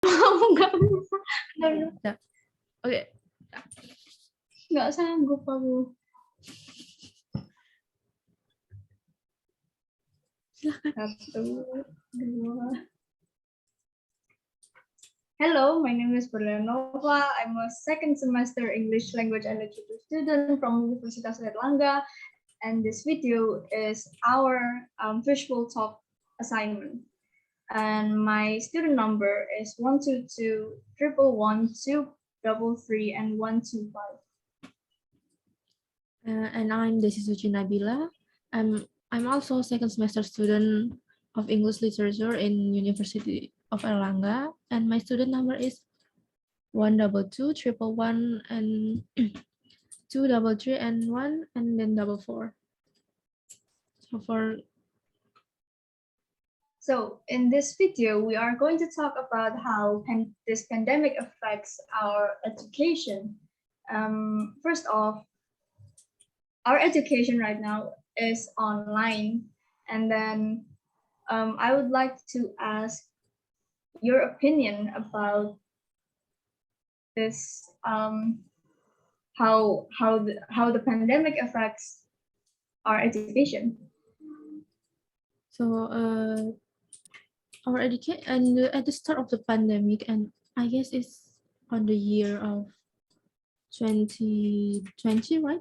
Nggak bisa. Oke. Nggak sanggup aku. Silakan. 1, 2. Hello, my name is Berlian. I'm a second semester English language and literature student from Universitas Airlangga, and this video is our visual talk assignment. And my student number is 122 111 233 and 125. And I'm Desi Suci Nabila. I'm also a second semester student of English literature in University of Erlangga, and my student number is 122 111 and 233 and 1 and then 44. So in this video, we are going to talk about how this pandemic affects our education. First off, our education right now is online, and then I would like to ask your opinion about this, how the pandemic affects our education. So our education, and at the start of the pandemic, and I guess it's on the year of 2020, right?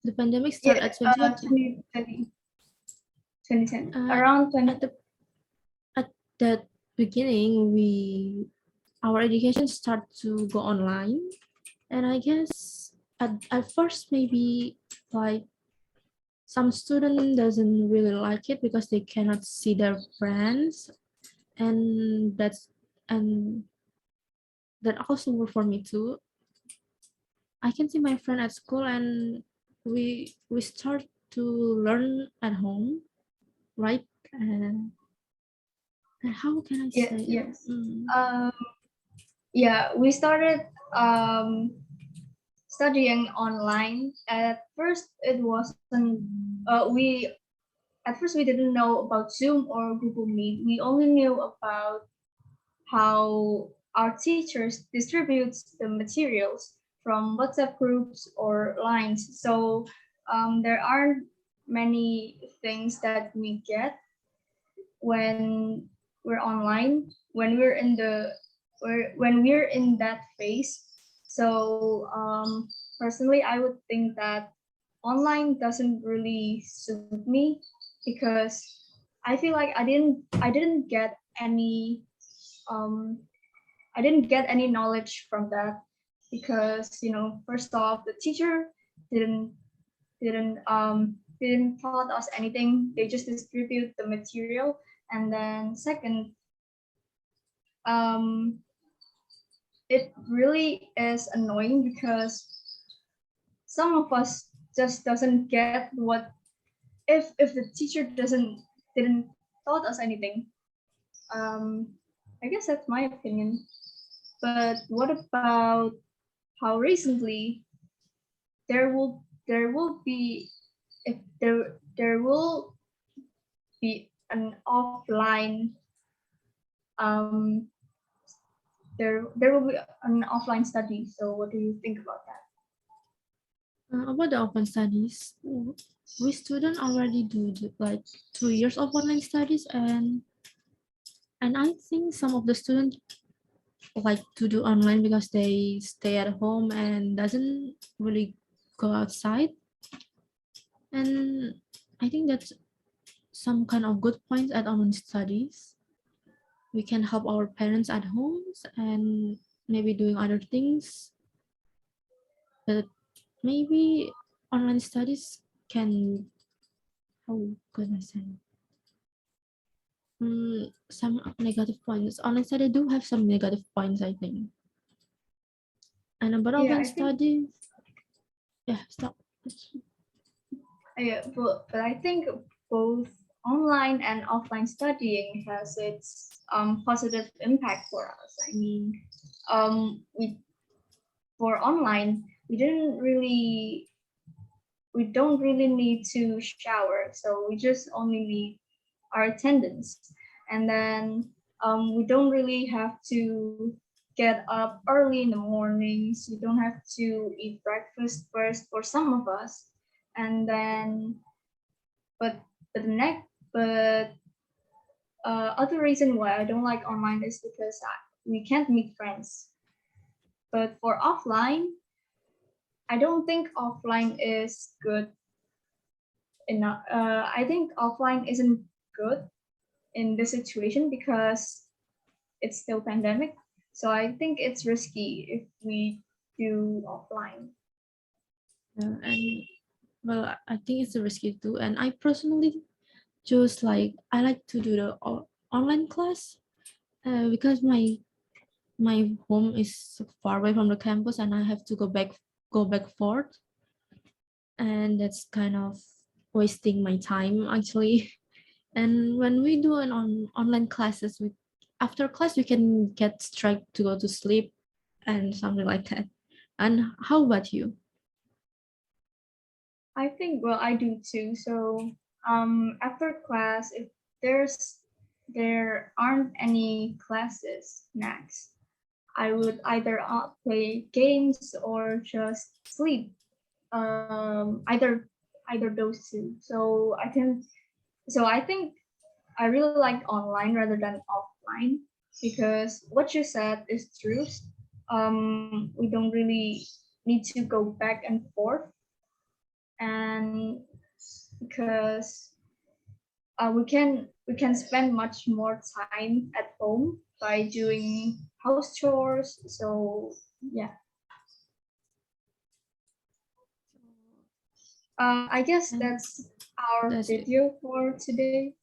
The pandemic started at 2020. 2010, around 20. At that beginning, our education start to go online, and I guess at first maybe like some student doesn't really like it because they cannot see their friends, and that also worked for me too. I can see my friend at school, and we start to learn at home, right? And how can I say? Yes. Yeah, we started studying online. At first, it wasn't. We didn't know about Zoom or Google Meet. We only knew about how our teachers distributes the materials from WhatsApp groups or lines. So there aren't many things that we get when we're online, when we're in that phase. So personally, I would think that online doesn't really suit me, because I feel like I didn't get any knowledge from that, because first off, the teacher didn't taught us anything. They just distribute the material. And then second, it really is annoying because some of us just doesn't get what, if the teacher didn't taught us anything. I guess that's my opinion. But what about how recently there will be, if there will be an offline, there will be an offline study. So what do you think about that? About the open studies, we students already do like 2 years of online studies, and I think some of the students like to do online because they stay at home and doesn't really go outside. And I think that's some kind of good points at online studies. We can help our parents at homes and maybe doing other things. But maybe online studies can, how could I say? Some negative points. Online study do have some negative points, I think. And about open studies, stop. Yeah, but I think both online and offline studying has its positive impact for us. I mean, for online, we don't really need to shower, so we just only need our attendance. And then we don't really have to get up early in the mornings. You don't have to eat breakfast first for some of us, and then but but the next but other reason why I don't like online is because we can't meet friends. But for offline, I don't think offline is good enough. I think offline isn't good in this situation because it's still pandemic. So I think it's risky if we do offline. And well, I think it's risky too. And I personally choose like I like to do the online class because my home is far away from the campus and I have to go back forth, and that's kind of wasting my time actually. And when we do an online classes, we after class we can get straight to go to sleep and something like that. And how about you? I think well I do too. So after class, if there aren't any classes next, I would either play games or just sleep. Either those two. So I think I really like online rather than offline because what you said is true. We don't really need to go back and forth, and because we can spend much more time at home by doing house chores. So yeah, I guess And that's our that's it. video for today.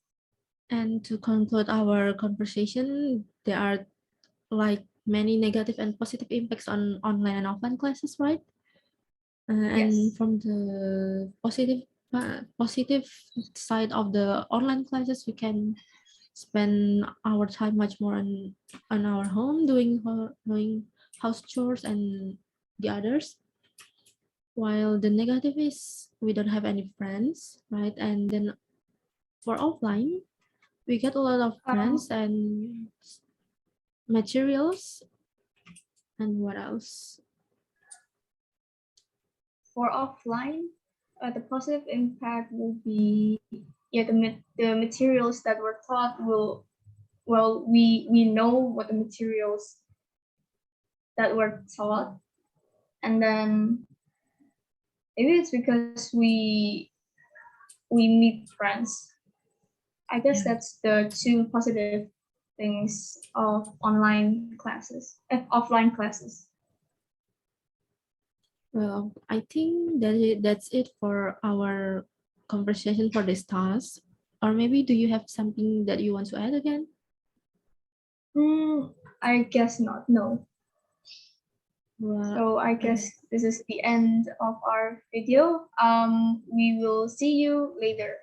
And to conclude our conversation, there are like many negative and positive impacts on online and offline classes, right? And Yes. from the positive side of the online classes, we can spend our time much more on our home doing house chores and the others. While the negative is we don't have any friends, right? And then for offline, we get a lot of Um, friends and materials. And what else? for offline, the positive impact will be the materials that were taught will we know what the materials that were taught, and then maybe it's because we meet friends. I guess that's the two positive things of online classes, offline classes. Well, I think that's it for our conversation for this task. Or maybe do you have something that you want to add again? I guess not. No. Well, So I uh, guess this is the end of our video. We will see you later.